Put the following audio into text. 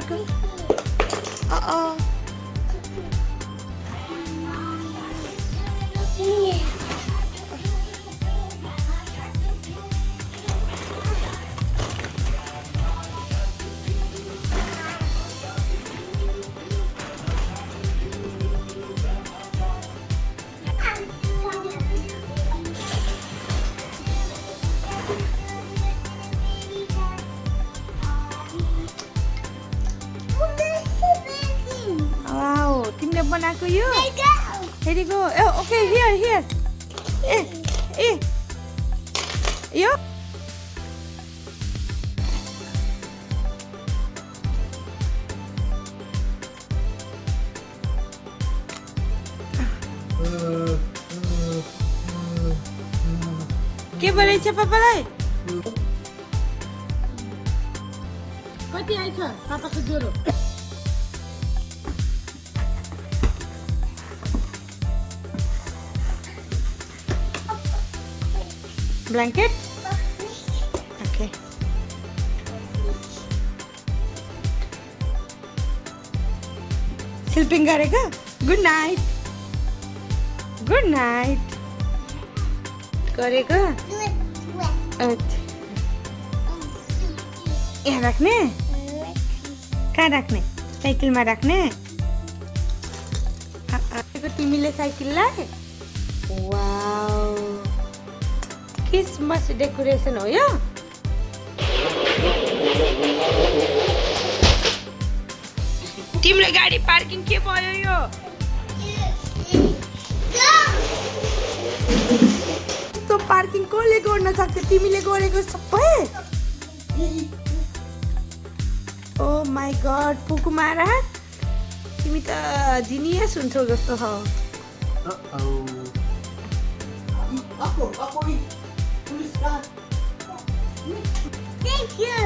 go. Uh-oh. Wow, tiमीले बनाएको यो? Here you go. Oh, okay, here. Yo. के बोलेछ पापालाई? कति आइछ पापाको ज्वरो? Blanket? Okay. Sleeping गरेको? Good night. Good night. गरेको? यहाँ राख्ने? कहाँ राख्ने? साइकलमा राख्ने? तिमीले साइकललाई? वाउ, क्रिसमस डेकोरेसन हो यो? तिम्रो गाडी पार्किङ के भयो यो? त्यो पार्किङ कसले गर्न सक्छ? तिमीले गरेको सबै? ओ माई गॉड, पुकु महाराज, तिमी त जिनियस हुन्छौ जस्तो छ। Thank you.